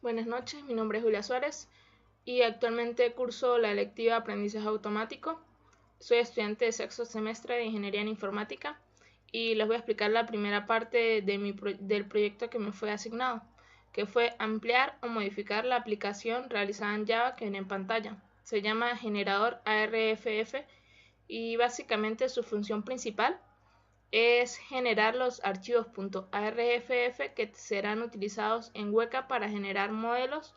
Buenas noches, mi nombre es Julia Suárez y actualmente curso la electiva Aprendizaje Automático. Soy estudiante de sexto semestre de Ingeniería en Informática y les voy a explicar la primera parte del proyecto que me fue asignado, que fue ampliar o modificar la aplicación realizada en Java que viene en pantalla. Se llama generador ARFF y básicamente su función principal es generar los archivos .arff que serán utilizados en Weka para generar modelos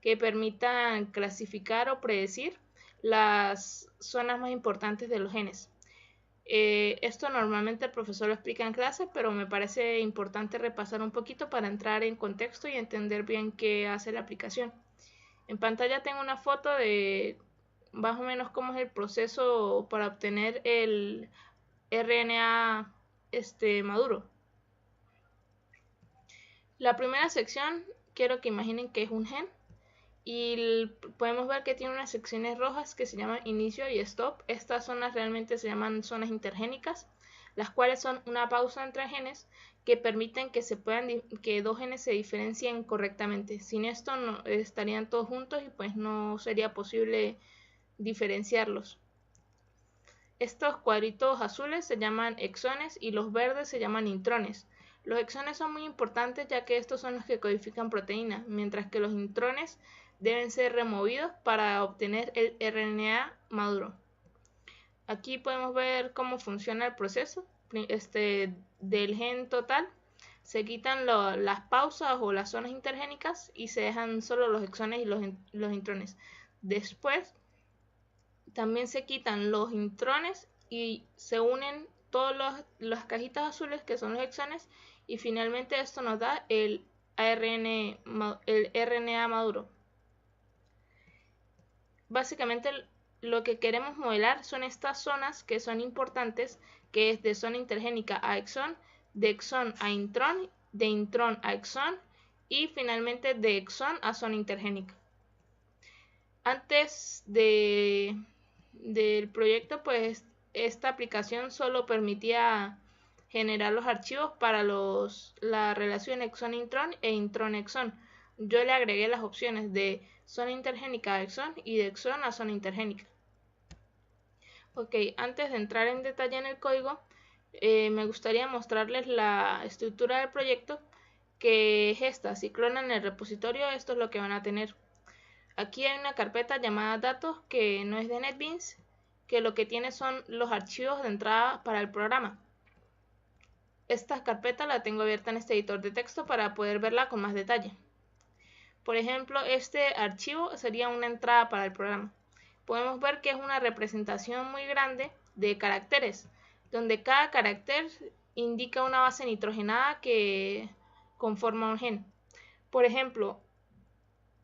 que permitan clasificar o predecir las zonas más importantes de los genes. Esto normalmente el profesor lo explica en clase, pero me parece importante repasar un poquito para entrar en contexto y entender bien qué hace la aplicación. En pantalla tengo una foto de más o menos cómo es el proceso para obtener el RNA maduro. La primera sección quiero que imaginen que es un gen y podemos ver que tiene unas secciones rojas que se llaman inicio y stop. Estas zonas realmente se llaman zonas intergénicas, las cuales son una pausa entre genes que permiten que dos genes se diferencien correctamente. Sin esto no estarían todos juntos y pues no sería posible diferenciarlos. Estos cuadritos azules se llaman exones y los verdes se llaman intrones. Los exones son muy importantes ya que estos son los que codifican proteínas, mientras que los intrones deben ser removidos para obtener el RNA maduro. Aquí podemos ver cómo funciona el proceso del gen total. Se quitan las pausas o las zonas intergénicas y se dejan solo los exones y los intrones. Después también se quitan los intrones y se unen todas las cajitas azules que son los exones y finalmente esto nos da el RNA maduro. Básicamente lo que queremos modelar son estas zonas que son importantes, que es de zona intergénica a exón, de exón a intrón, de intrón a exón y finalmente de exón a zona intergénica. Antes del proyecto, pues esta aplicación solo permitía generar los archivos para la relación exón-intrón e intrón-exón. Yo le agregué las opciones de zona intergénica a exón y de exón a zona intergénica. Ok, antes de entrar en detalle en el código, me gustaría mostrarles la estructura del proyecto, que es esta. Si clonan el repositorio, esto es lo que van a tener. Aquí hay una carpeta llamada datos que no es de NetBeans, que lo que tiene son los archivos de entrada para el programa. Esta carpeta la tengo abierta en este editor de texto para poder verla con más detalle. Por ejemplo, este archivo sería una entrada para el programa. Podemos ver que es una representación muy grande de caracteres, donde cada carácter indica una base nitrogenada que conforma un gen. Por ejemplo,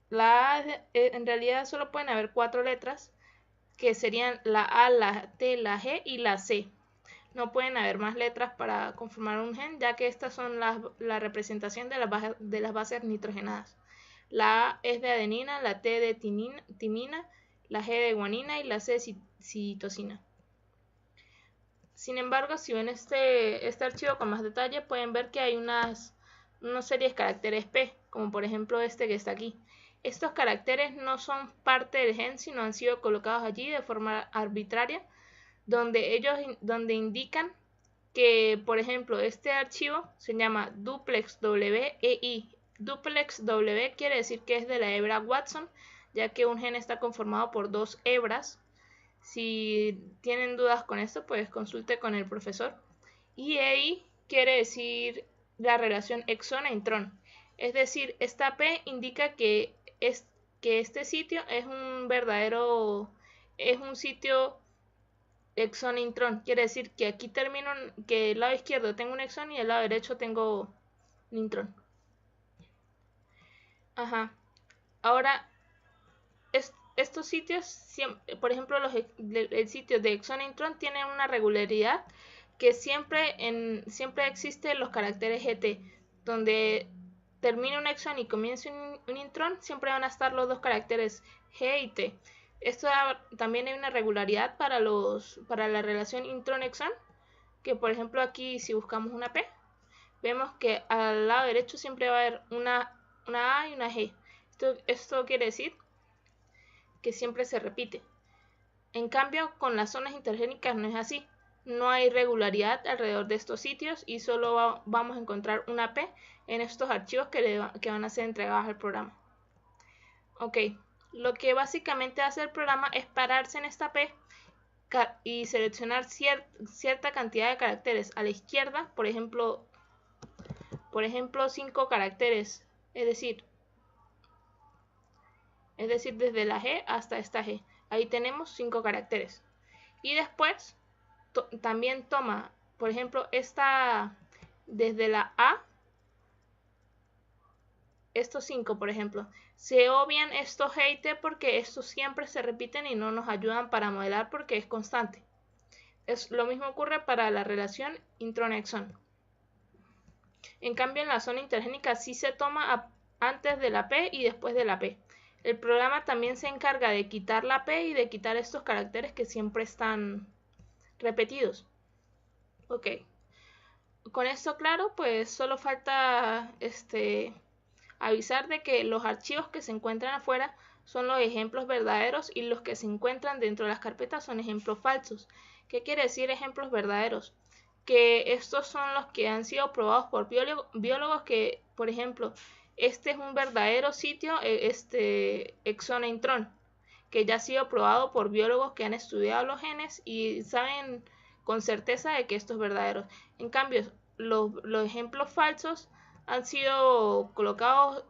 la A, en realidad solo pueden haber 4 letras, que serían la A, la T, la G y la C. No pueden haber más letras para conformar un gen, ya que estas son la representación de las bases nitrogenadas. La A es de adenina, la T de timina, la G de guanina y la C de citosina. Sin embargo, si ven este archivo con más detalle, pueden ver que hay unas series de caracteres P, como por ejemplo este que está aquí. Estos caracteres no son parte del gen, sino han sido colocados allí de forma arbitraria, donde indican que, por ejemplo, este archivo se llama duplexWEI. DuplexW quiere decir que es de la hebra Watson, ya que un gen está conformado por 2 hebras. Si tienen dudas con esto, pues consulte con el profesor. Y EI quiere decir la relación exón e intrón. Es decir, esta P indica que este sitio es un sitio exón e intrón. Quiere decir que aquí termino, que el lado izquierdo tengo un exón y el lado derecho tengo un intrón. Ajá. Ahora, estos sitios, por ejemplo, el sitio de exón e intrón tienen una regularidad que siempre existen los caracteres GT, donde termina un exón y comienza un intrón, siempre van a estar los dos caracteres G y T. Esto también hay una regularidad para la relación intrón-exón, que por ejemplo aquí si buscamos una P, vemos que al lado derecho siempre va a haber una A y una G. Esto quiere decir que siempre se repite. En cambio, con las zonas intergénicas no es así. No hay regularidad alrededor de estos sitios y solo vamos a encontrar una P en estos archivos que van a ser entregados al programa. Ok, lo que básicamente hace el programa es pararse en esta P y seleccionar cierta cantidad de caracteres a la izquierda, por ejemplo 5 caracteres, es decir, desde la G hasta esta G. Ahí tenemos 5 caracteres. Y después también toma, por ejemplo, desde la A, estos 5, por ejemplo. Se obvian estos G y T porque estos siempre se repiten y no nos ayudan para modelar porque es constante. Lo mismo ocurre para la relación intron-exón. En cambio, en la zona intergénica sí se toma antes de la P y después de la P. El programa también se encarga de quitar la P y de quitar estos caracteres que siempre están repetidos. Ok. Con esto claro, pues solo falta avisar de que los archivos que se encuentran afuera son los ejemplos verdaderos y los que se encuentran dentro de las carpetas son ejemplos falsos. ¿Qué quiere decir ejemplos verdaderos? Que estos son los que han sido probados por biólogos que, por ejemplo, este es un verdadero sitio, exón e intrón, que ya ha sido probado por biólogos que han estudiado los genes y saben con certeza de que esto es verdadero. En cambio, los ejemplos falsos han sido colocados,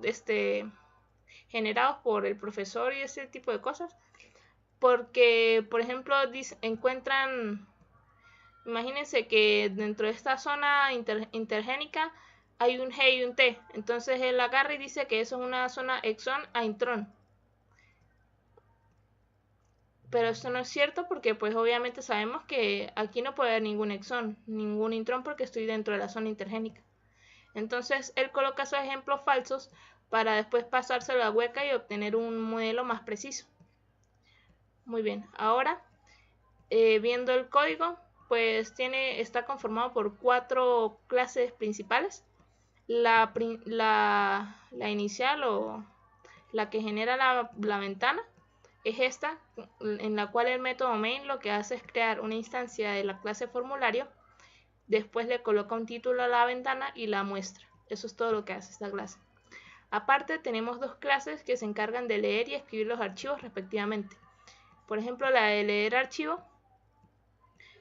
generados por el profesor y ese tipo de cosas, porque, por ejemplo, encuentran, imagínense que dentro de esta zona intergénica hay un G y un T, entonces él agarra y dice que eso es una zona exón a intrón. Pero esto no es cierto porque pues obviamente sabemos que aquí no puede haber ningún exón, ningún intrón porque estoy dentro de la zona intergénica. Entonces él coloca esos ejemplos falsos para después pasárselo a Weka y obtener un modelo más preciso. Muy bien, ahora viendo el código, pues está conformado por 4 clases principales. La inicial o la que genera la ventana es esta, en la cual el método main lo que hace es crear una instancia de la clase formulario, después le coloca un título a la ventana y la muestra. Eso es todo lo que hace esta clase. Aparte tenemos 2 clases que se encargan de leer y escribir los archivos respectivamente. Por ejemplo, la de leer archivo,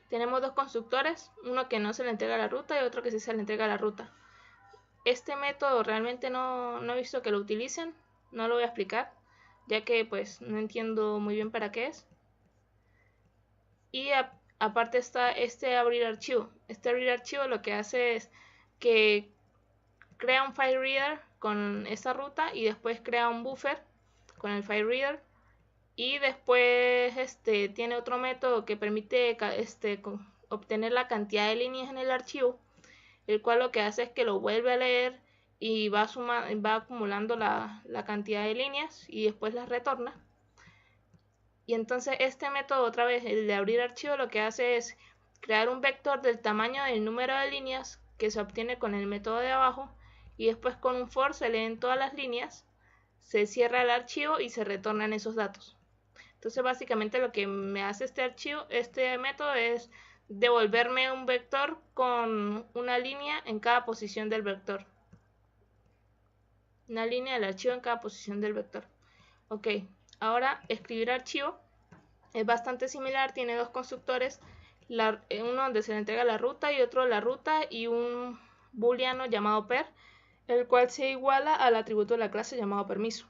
tenemos 2 constructores, uno que no se le entrega la ruta y otro que sí se le entrega la ruta. Este método realmente no he visto que lo utilicen, no lo voy a explicar, ya que pues no entiendo muy bien para qué es. Y aparte está abrir archivo. Abrir archivo lo que hace es que crea un file reader con esta ruta y después crea un buffer con el file reader y después tiene otro método que permite obtener la cantidad de líneas en el archivo, el cual lo que hace es que lo vuelve a leer y va acumulando la cantidad de líneas y después las retorna. Y entonces este método, otra vez, el de abrir archivo, lo que hace es crear un vector del tamaño del número de líneas que se obtiene con el método de abajo y después con un for se leen todas las líneas, se cierra el archivo y se retornan esos datos. Entonces básicamente lo que me hace este método es devolverme un vector con una línea en cada posición del vector. Una línea del archivo en cada posición del vector. Ok, ahora escribir archivo es bastante similar, tiene 2 constructores, uno donde se le entrega la ruta y otro la ruta y un booleano llamado per, el cual se iguala al atributo de la clase llamado permiso.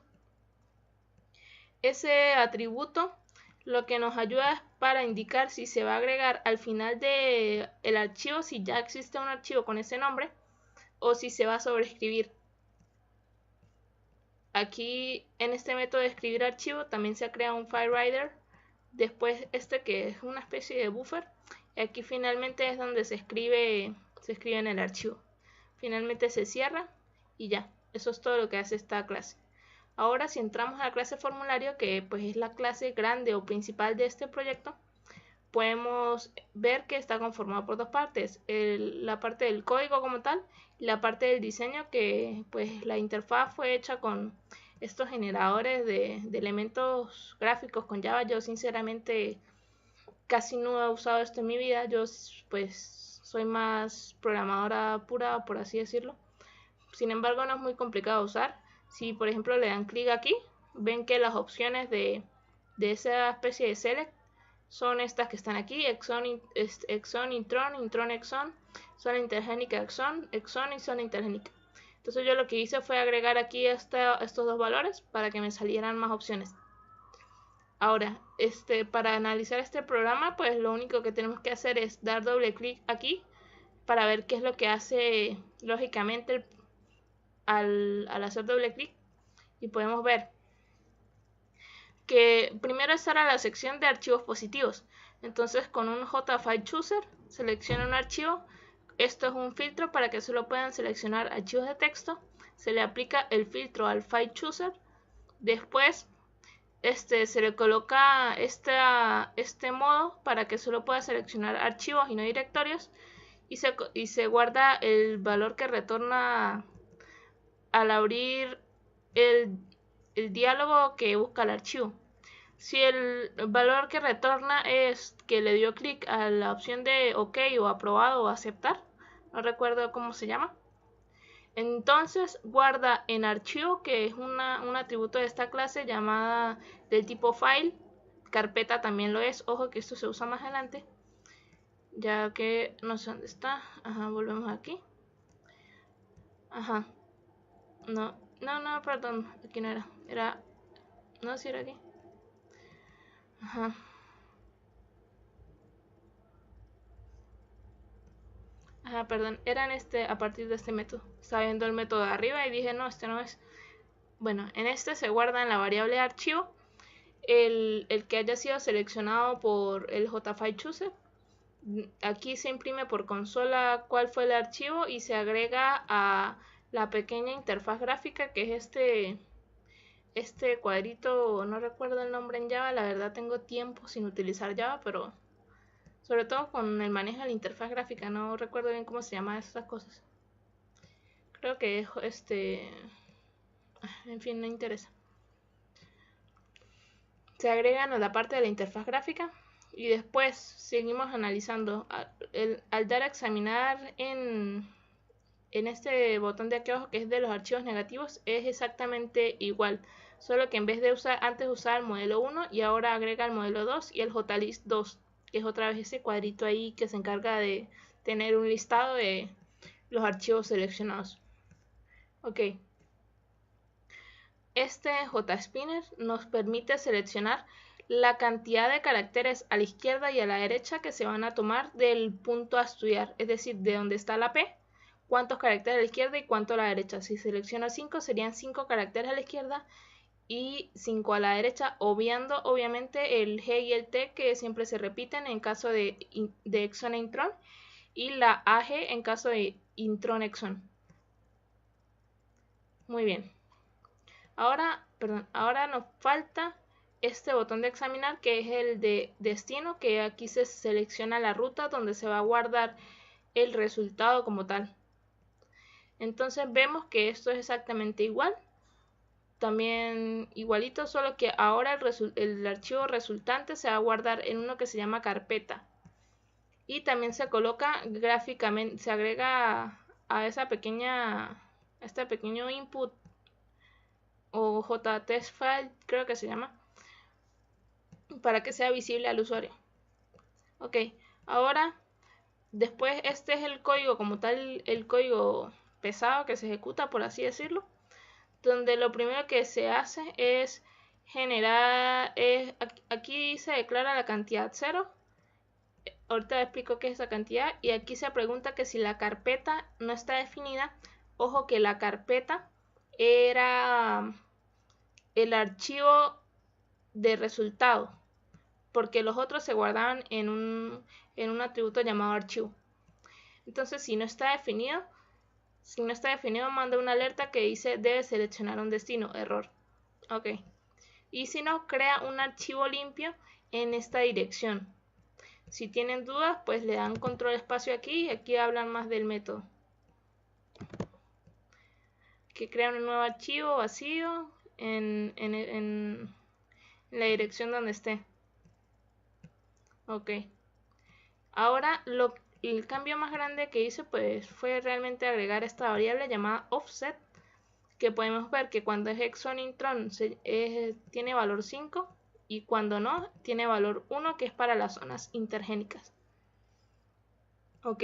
Ese atributo lo que nos ayuda es para indicar si se va a agregar al final del archivo, si ya existe un archivo con ese nombre, o si se va a sobreescribir. Aquí en este método de escribir archivo también se crea un file reader, después que es una especie de buffer, y aquí finalmente es donde se escribe en el archivo. Finalmente se cierra y ya, eso es todo lo que hace esta clase. Ahora si entramos a la clase formulario, que pues es la clase grande o principal de este proyecto, podemos ver que está conformado por 2 partes, la parte del código como tal y la parte del diseño, que pues la interfaz fue hecha con estos generadores de elementos gráficos con Java. Yo sinceramente casi no he usado esto en mi vida. Yo pues soy más programadora pura, por así decirlo. Sin embargo, no es muy complicado de usar. Si por ejemplo le dan clic aquí, ven que las opciones de esa especie de select son estas que están aquí: Exon, Intron, Intron, Exon, zona intergénica, Exon y zona intergénica. Entonces yo lo que hice fue agregar aquí estos dos valores para que me salieran más opciones. Ahora, para analizar este programa, pues lo único que tenemos que hacer es dar doble clic aquí para ver qué es lo que hace lógicamente al hacer doble clic. Y podemos ver que primero estará la sección de archivos positivos. Entonces con un JFileChooser selecciona un archivo. Esto es un filtro para que solo puedan seleccionar archivos de texto. Se le aplica el filtro al FileChooser. Después se le coloca este modo para que solo pueda seleccionar archivos y no directorios. Y se guarda el valor que retorna al abrir el diálogo que busca el archivo. Si el valor que retorna es que le dio clic a la opción de OK o aprobado o aceptar, no recuerdo cómo se llama, entonces guarda en archivo, que es un atributo de esta clase llamada del tipo file. Carpeta también lo es, ojo que esto se usa más adelante, ya que no sé dónde está. Ajá, volvemos aquí. Ajá, no, perdón, aquí no era, no, si era aquí. Ajá. Ajá, perdón, eran a partir de este método. Estaba viendo el método de arriba y dije, no, este no es. Bueno, en este se guarda en la variable archivo el que haya sido seleccionado por el JFileChooser. Aquí se imprime por consola cuál fue el archivo y se agrega a la pequeña interfaz gráfica, que es este cuadrito. No recuerdo el nombre en Java, la verdad tengo tiempo sin utilizar Java, pero sobre todo con el manejo de la interfaz gráfica no recuerdo bien cómo se llaman estas cosas. Creo que en fin, no interesa. Se agregan a la parte de la interfaz gráfica y después seguimos analizando. Al dar a examinar en este botón de aquí abajo, que es de los archivos negativos, es exactamente igual, solo que en vez de antes usar el modelo 1 y ahora agrega el modelo 2 y el JList 2, que es otra vez ese cuadrito ahí que se encarga de tener un listado de los archivos seleccionados. Ok. Este JSpinner nos permite seleccionar la cantidad de caracteres a la izquierda y a la derecha que se van a tomar del punto a estudiar, es decir, de donde está la P, cuántos caracteres a la izquierda y cuánto a la derecha. Si selecciono 5, serían 5 caracteres a la izquierda y 5 a la derecha, obviando obviamente el G y el T, que siempre se repiten en caso de Exon e Intron, y la AG en caso de Intron Exon. Muy bien. Ahora nos falta este botón de examinar, que es el de destino, que aquí se selecciona la ruta donde se va a guardar el resultado como tal. Entonces vemos que esto es exactamente igual, también igualito, solo que ahora el archivo resultante se va a guardar en uno que se llama carpeta, y también se coloca gráficamente, se agrega a este pequeño input o JTestFile, creo que se llama, para que sea visible al usuario. Ok, ahora después este es el código como tal, el código pesado que se ejecuta, por así decirlo, donde lo primero que se hace es generar, aquí se declara la cantidad 0. Ahorita explico qué es esa cantidad, y aquí se pregunta que si la carpeta no está definida. Ojo que la carpeta era el archivo de resultado, porque los otros se guardaban en un atributo llamado archivo. Entonces, si no está definido, manda una alerta que dice debe seleccionar un destino, error. Ok. Y si no, crea un archivo limpio en esta dirección. Si tienen dudas, pues le dan control espacio aquí y aquí hablan más del método. Que crea un nuevo archivo vacío en la dirección donde esté. Ok. Ahora el cambio más grande que hice pues fue realmente agregar esta variable llamada offset, que podemos ver que cuando es ExonIntron tiene valor 5 y cuando no tiene valor 1, que es para las zonas intergénicas. Ok.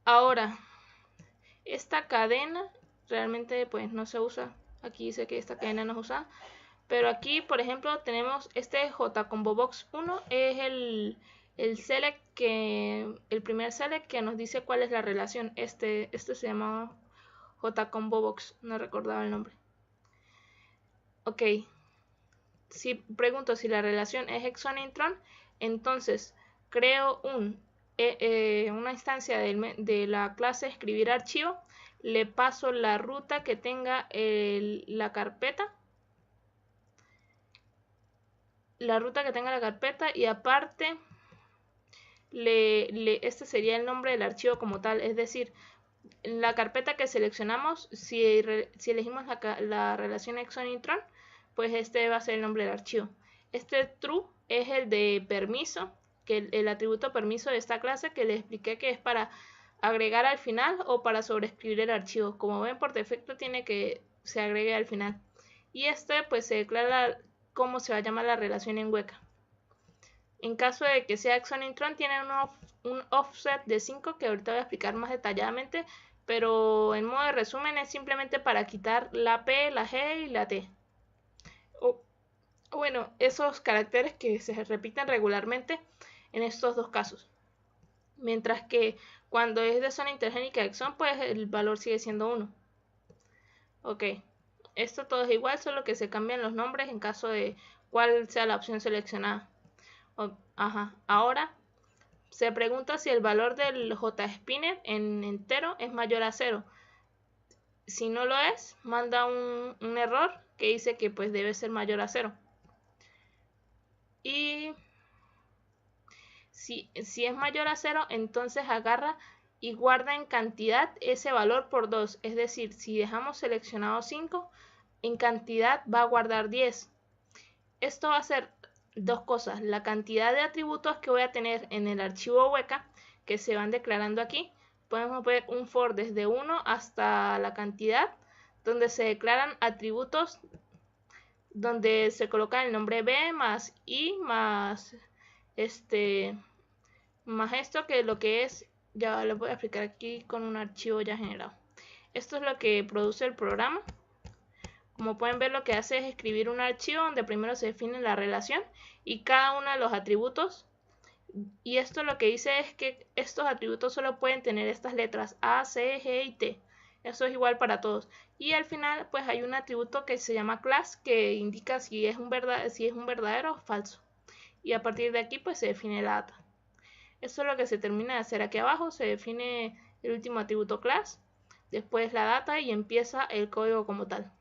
Ahora, esta cadena realmente pues no se usa. Aquí dice que esta cadena no se usa. Pero aquí, por ejemplo, tenemos este JComboBox1, es el select el primer select que nos dice cuál es la relación. Este se llama JComboBox, no recordaba el nombre. Ok, si pregunto si la relación es ExonIntron, entonces creo una instancia de la clase escribir archivo, le paso la ruta que tenga la carpeta, y aparte este sería el nombre del archivo como tal, es decir, en la carpeta que seleccionamos, si elegimos la relación ExonIntron, pues este va a ser el nombre del archivo. Este true es el de permiso, que el atributo permiso de esta clase que les expliqué que es para agregar al final o para sobreescribir el archivo. Como ven, por defecto tiene que se agregue al final. Y este pues se declara cómo se va a llamar la relación en Weka. En caso de que sea ExonIntron, tiene un offset de 5 que ahorita voy a explicar más detalladamente, pero en modo de resumen es simplemente para quitar la P, la G y la T. Bueno, esos caracteres que se repiten regularmente en estos dos casos. Mientras que cuando es de zona intergénica de Exxon, pues el valor sigue siendo 1. Ok, esto todo es igual, solo que se cambian los nombres en caso de cuál sea la opción seleccionada. Ahora se pregunta si el valor del JSpinner en entero es mayor a 0. Si no lo es, manda un error que dice que pues debe ser mayor a 0. Y si es mayor a 0, entonces agarra y guarda en cantidad ese valor por 2. Es decir, si dejamos seleccionado 5, en cantidad va a guardar 10. Esto va a ser dos cosas: la cantidad de atributos que voy a tener en el archivo Weka, que se van declarando aquí. Podemos ver un for desde 1 hasta la cantidad, donde se declaran atributos, donde se coloca el nombre b más i más más esto, que lo que es, ya les voy a explicar aquí con un archivo ya generado. Esto es lo que produce el programa. Como pueden ver, lo que hace es escribir un archivo donde primero se define la relación y cada uno de los atributos. Y esto lo que dice es que estos atributos solo pueden tener estas letras A, C, G y T. Eso es igual para todos. Y al final pues hay un atributo que se llama class, que indica si es un verdadero o falso. Y a partir de aquí pues se define la data. Esto es lo que se termina de hacer aquí abajo. Se define el último atributo class, después la data y empieza el código como tal.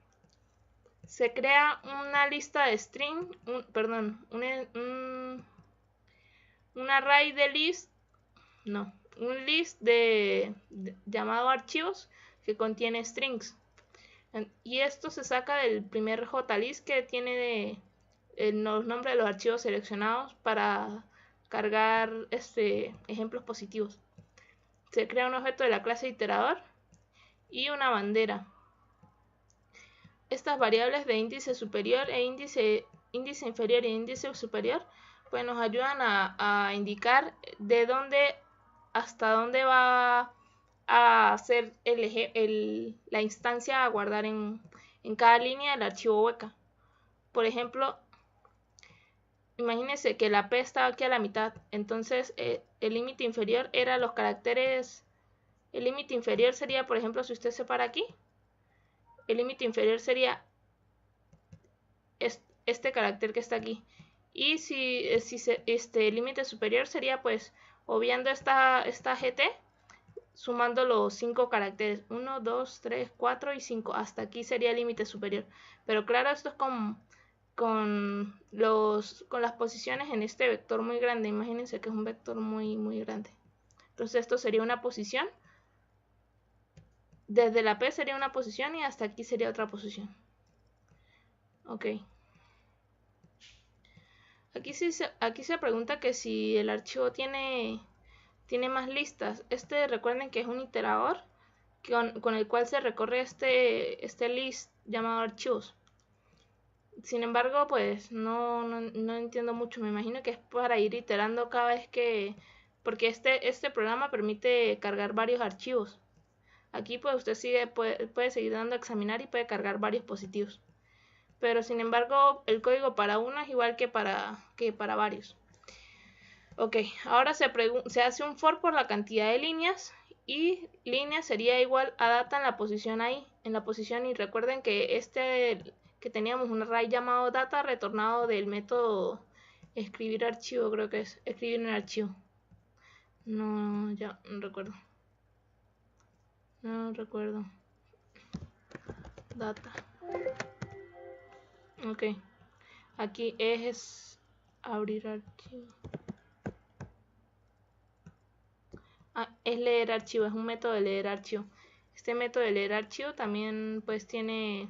Se crea una lista de string, un array de list, un list llamado archivos que contiene strings. Y esto se saca del primer JList que tiene los nombres de los archivos seleccionados para cargar ejemplos positivos. Se crea un objeto de la clase iterador y una bandera. Estas variables de índice superior e índice inferior e índice superior pues nos ayudan a indicar de dónde hasta dónde va a ser la instancia a guardar en cada línea del archivo Weka. Por ejemplo, imagínense que la P estaba aquí a la mitad, entonces el límite inferior era los caracteres. El límite inferior sería, por ejemplo, si usted se para aquí, el límite inferior sería este carácter que está aquí. Y si el límite superior sería pues obviando esta GT, sumando los 5 caracteres, 1, 2, 3, 4 y 5, hasta aquí sería el límite superior. Pero claro, esto es con las posiciones en este vector muy grande. Imagínense que es un vector muy grande. Entonces esto sería una posición Desde la P sería una posición y hasta aquí sería otra posición. Ok. Aquí se pregunta que si el archivo tiene más listas. Recuerden que es un iterador con el cual se recorre este list llamado archivos. Sin embargo, pues no entiendo mucho. Me imagino que es para ir iterando cada vez que... Porque este programa permite cargar varios archivos. Aquí pues usted puede seguir dando a examinar y puede cargar varios positivos. Pero sin embargo, el código para uno es igual que para varios. Ok, ahora se hace un for por la cantidad de líneas y línea sería igual a data en la posición ahí, en la posición, y recuerden que que teníamos un array llamado data retornado del método escribir archivo, creo que es escribir en el archivo. No, ya no recuerdo. No recuerdo. Data. Ok. Aquí es abrir archivo. Es leer archivo, es un método de leer archivo. Este método de leer archivo también pues tiene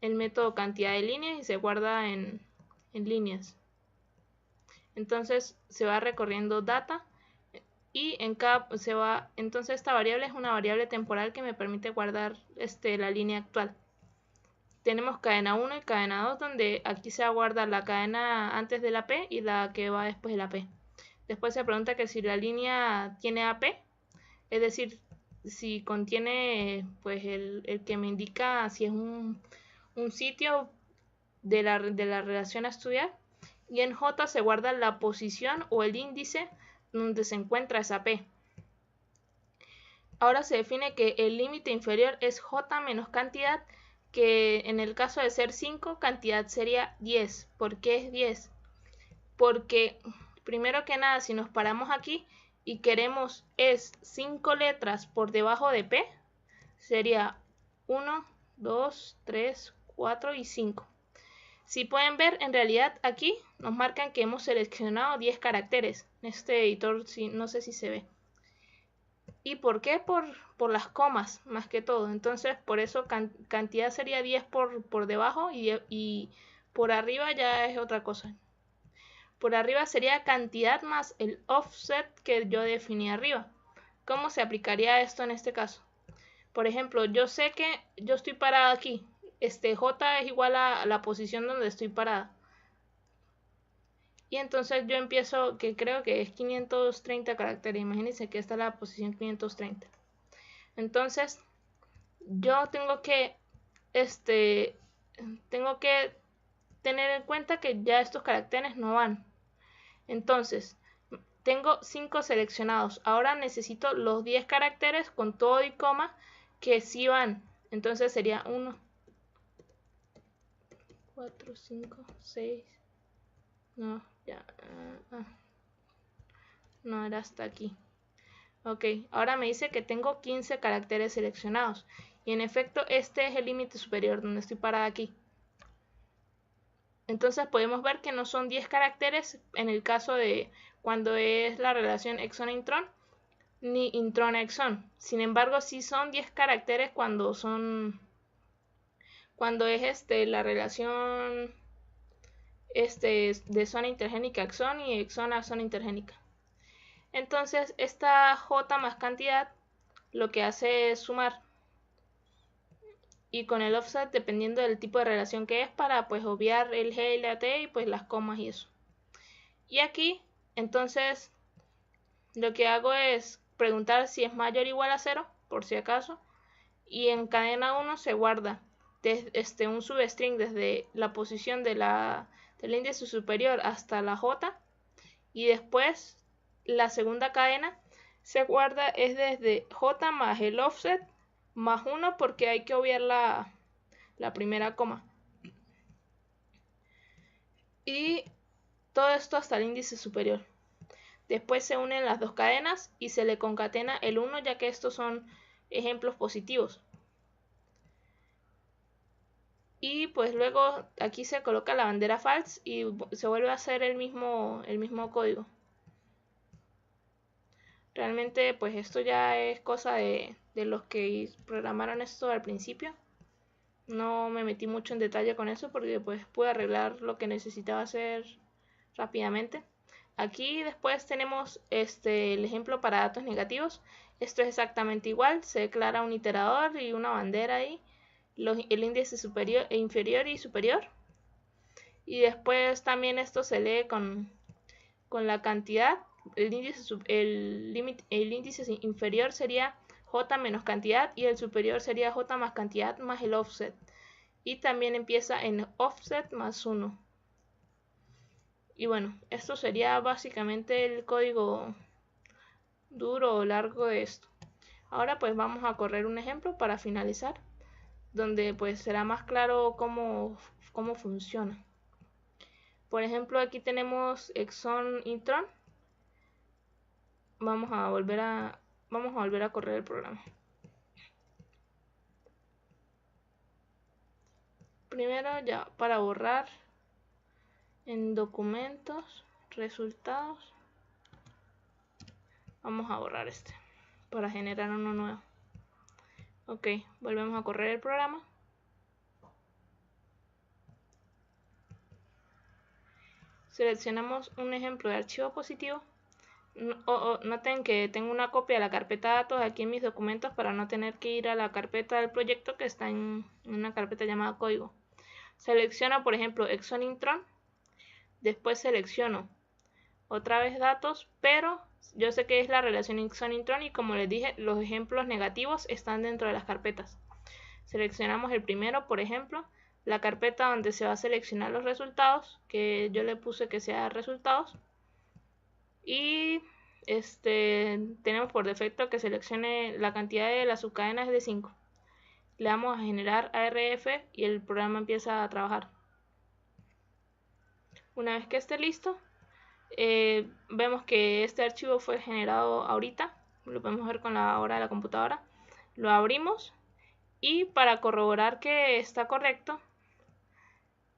el método cantidad de líneas y se guarda en líneas. Entonces se va recorriendo data y entonces esta variable es una variable temporal que me permite guardar la línea actual. Tenemos cadena 1 y cadena 2, donde aquí se guarda la cadena antes de la P y la que va después de la P. Después se pregunta que si la línea tiene AP, es decir, si contiene pues el que me indica si es un sitio de la relación a estudiar, y en J se guarda la posición o el índice donde se encuentra esa P. Ahora se define que el límite inferior es J menos cantidad, que en el caso de ser 5, cantidad sería 10. ¿Por qué es 10? Porque primero que nada, si nos paramos aquí y queremos es 5 letras por debajo de P, sería 1, 2, 3, 4 y 5. Si pueden ver, en realidad aquí nos marcan que hemos seleccionado 10 caracteres. En este editor no sé si se ve. ¿Y por qué? Por las comas, más que todo. Entonces, por eso cantidad sería 10 por debajo y por arriba ya es otra cosa. Por arriba sería cantidad más el offset que yo definí arriba. ¿Cómo se aplicaría esto en este caso? Por ejemplo, yo sé que yo estoy parada aquí. J es igual a la posición donde estoy parada. Y entonces yo empiezo, que creo que es 530 caracteres. Imagínense que esta es la posición 530. Entonces, yo tengo que tener en cuenta que ya estos caracteres no van. Entonces, tengo 5 seleccionados. Ahora necesito los 10 caracteres con todo y coma que sí van. Entonces sería 1, 4, 5, 6. No, ya. No, era hasta aquí. Ok, ahora me dice que tengo 15 caracteres seleccionados. Y en efecto, este es el límite superior donde estoy parada aquí. Entonces podemos ver que no son 10 caracteres en el caso de cuando es la relación exon-intron, ni intron-exon. Sin embargo, sí son 10 caracteres cuando es la relación de zona intergénica exon y exon a zona intergénica. Entonces, esta J más cantidad lo que hace es sumar. Y con el offset, dependiendo del tipo de relación que es, para pues obviar el G y la T y pues las comas y eso. Y aquí, entonces, lo que hago es preguntar si es mayor o igual a 0, por si acaso. Y en cadena 1 se guarda un substring desde la posición del índice superior hasta la J. Y después, la segunda cadena se guarda es desde J más el offset más 1 porque hay que obviar la primera coma. Y todo esto hasta el índice superior. Después se unen las dos cadenas y se le concatena el 1, ya que estos son ejemplos positivos. Y pues luego aquí se coloca la bandera false y se vuelve a hacer el mismo código. Realmente pues esto ya es cosa de los que programaron esto al principio. No me metí mucho en detalle con eso porque pues pude arreglar lo que necesitaba hacer rápidamente. Aquí después tenemos el ejemplo para datos negativos. Esto es exactamente igual, se declara un iterador y una bandera ahí, el índice superior e inferior y superior. Y después también esto se lee con la cantidad. El índice inferior sería j menos cantidad y el superior sería j más cantidad más el offset. Y también empieza en offset más 1. Y bueno, esto sería básicamente el código duro o largo de esto. Ahora pues vamos a correr un ejemplo para finalizar, donde pues será más claro cómo funciona. Por ejemplo, aquí tenemos Exxon Intron. Vamos a volver a correr el programa. Primero ya para borrar en documentos, resultados, vamos a borrar este para generar uno nuevo. Ok, volvemos a correr el programa. Seleccionamos un ejemplo de archivo positivo. Noten que tengo una copia de la carpeta de datos aquí en mis documentos para no tener que ir a la carpeta del proyecto que está en una carpeta llamada código. Selecciono por ejemplo Exxon Intron. Después selecciono otra vez datos, pero yo sé que es la relación Exxon Intron y como les dije, los ejemplos negativos están dentro de las carpetas. Seleccionamos el primero, por ejemplo, la carpeta donde se va a seleccionar los resultados, que yo le puse que sea resultados. Y tenemos por defecto que seleccione la cantidad de las subcadenas de 5. Le damos a generar ARF y el programa empieza a trabajar. Una vez que esté listo, vemos que este archivo fue generado ahorita. Lo podemos ver con la hora de la computadora. Lo abrimos y para corroborar que está correcto,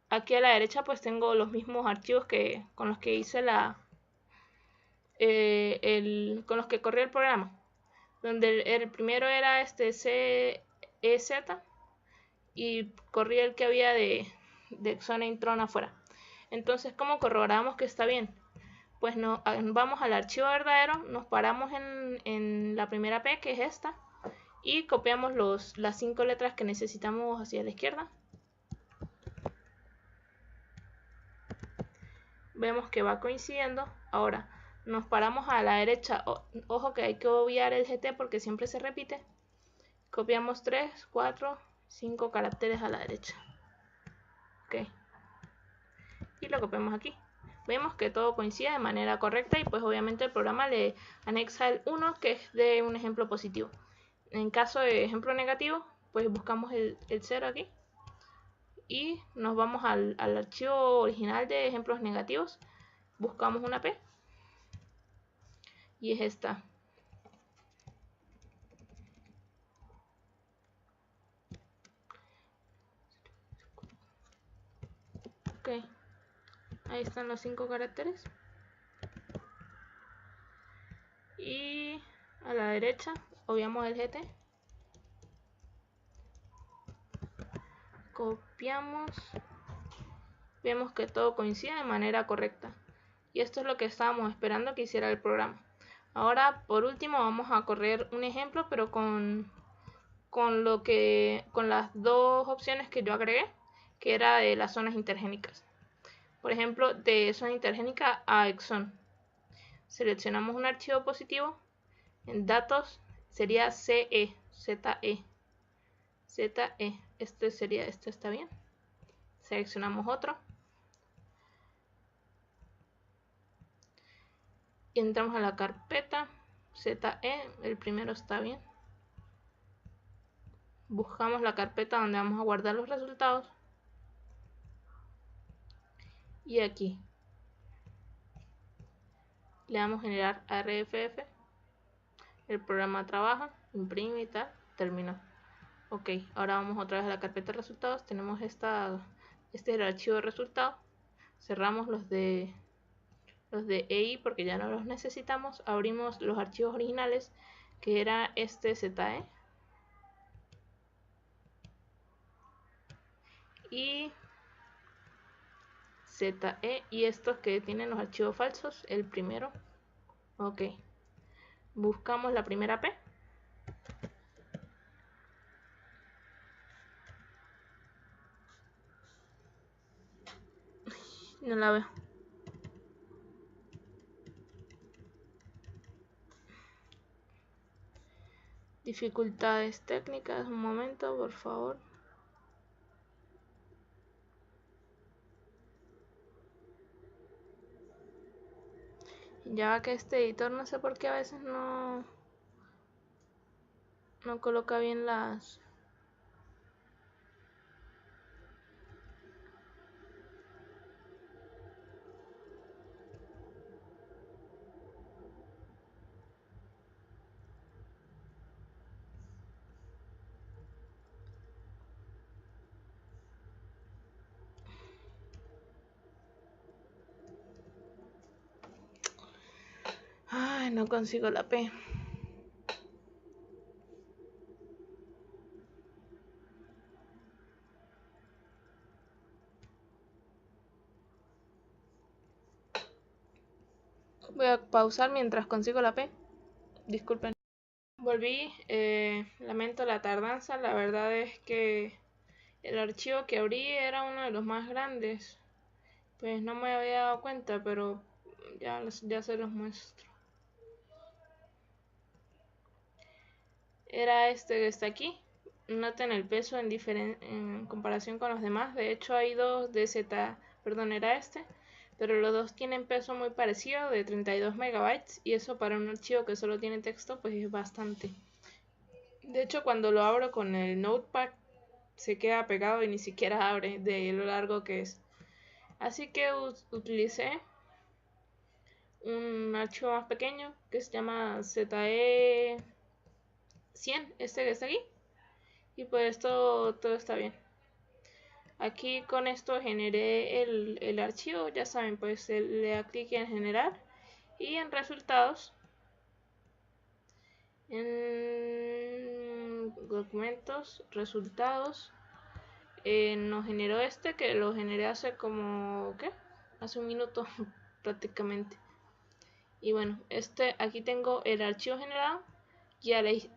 aquí a la derecha pues tengo los mismos archivos con los que hice con los que corrió el programa, donde el primero era CEZ y corría el que había de Exxon Intron afuera. Entonces, ¿cómo corroboramos que está bien? Pues vamos al archivo verdadero, nos paramos en la primera P, que es esta, y copiamos las 5 letras que necesitamos hacia la izquierda. Vemos que va coincidiendo. Ahora nos paramos a la derecha. Ojo que hay que obviar el GT porque siempre se repite. Copiamos 3, 4, 5 caracteres a la derecha. Ok. Y lo copiamos aquí. Vemos que todo coincide de manera correcta y pues obviamente el programa le anexa el 1 que es de un ejemplo positivo. En caso de ejemplo negativo, pues buscamos el 0 aquí. Y nos vamos al archivo original de ejemplos negativos. Buscamos una P. Y es esta. Ok. Ahí están los 5 caracteres. Y a la derecha obviamos el GT. Copiamos. Vemos que todo coincide de manera correcta. Y esto es lo que estábamos esperando que hiciera el programa. Ahora, por último, vamos a correr un ejemplo, pero con las dos opciones que yo agregué, que era de las zonas intergénicas. Por ejemplo, de zona intergénica a Exxon. Seleccionamos un archivo positivo. En datos sería CE, ZE. Este está bien. Seleccionamos otro. Y entramos a la carpeta ZE, el primero está bien. Buscamos la carpeta donde vamos a guardar los resultados. Y aquí le damos a generar ARFF. El programa trabaja, imprime y tal, terminó. Ok, ahora vamos otra vez a la carpeta de resultados. Tenemos este es el archivo de resultados. Cerramos los de los de EI porque ya no los necesitamos. Abrimos los archivos originales, que era este ZE y ZE, y estos que tienen los archivos falsos, el primero. Ok, buscamos la primera P. No la veo. Dificultades técnicas, un momento, por favor. Ya que este editor no sé por qué a veces no coloca bien las... Ay, no consigo la P. Voy a pausar mientras consigo la P. Disculpen. Volví, lamento la tardanza, la verdad es que el archivo que abrí era uno de los más grandes. Pues no me había dado cuenta, pero ya se los muestro. Era este que está aquí. Noten el peso en comparación con los demás. De hecho hay dos de Z, perdón, era este. Pero los dos tienen peso muy parecido, de 32 megabytes. Y eso para un archivo que solo tiene texto, pues es bastante. De hecho, cuando lo abro con el Notepad, se queda pegado y ni siquiera abre de lo largo que es. Así que utilicé un archivo más pequeño que se llama ZE100, este que está aquí. Y pues todo está bien. Aquí con esto generé el archivo, ya saben, pues le da clic en generar y en resultados, en documentos, resultados, nos generó este que lo generé hace como, ¿qué? Hace un minuto prácticamente. Y bueno, aquí tengo el archivo generado y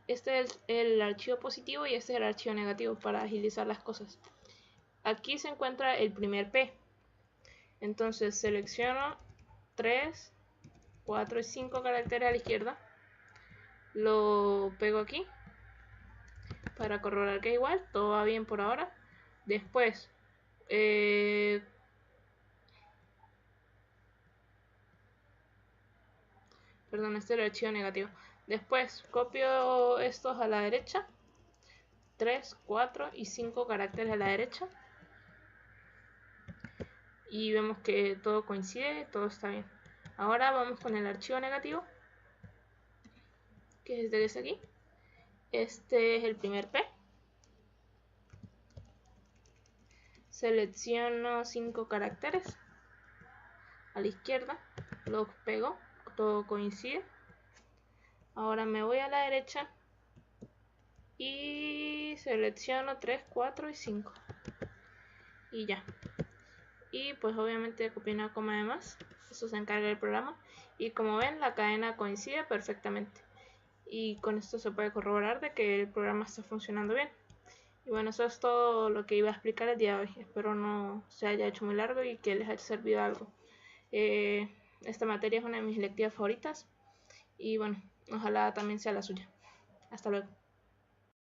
este es el archivo positivo y este es el archivo negativo para agilizar las cosas. Aquí se encuentra el primer P. Entonces selecciono 3, 4 y 5 caracteres a la izquierda. Lo pego aquí para corroborar que es igual. Todo va bien por ahora. Después, perdón, este es el archivo negativo. Después copio estos a la derecha. 3, 4 y 5 caracteres a la derecha. Y vemos que todo coincide, todo está bien. Ahora vamos con el archivo negativo, que es este que está aquí. Este es el primer P. Selecciono 5 caracteres a la izquierda, los pego, todo coincide. Ahora me voy a la derecha y selecciono 3, 4 y 5 y ya. Y pues obviamente copié una coma de más, eso se encarga del programa. Y como ven, la cadena coincide perfectamente. Y con esto se puede corroborar de que el programa está funcionando bien. Y bueno, eso es todo lo que iba a explicar el día de hoy. Espero no se haya hecho muy largo y que les haya servido algo. Esta materia es una de mis electivas favoritas y bueno, ojalá también sea la suya. Hasta luego.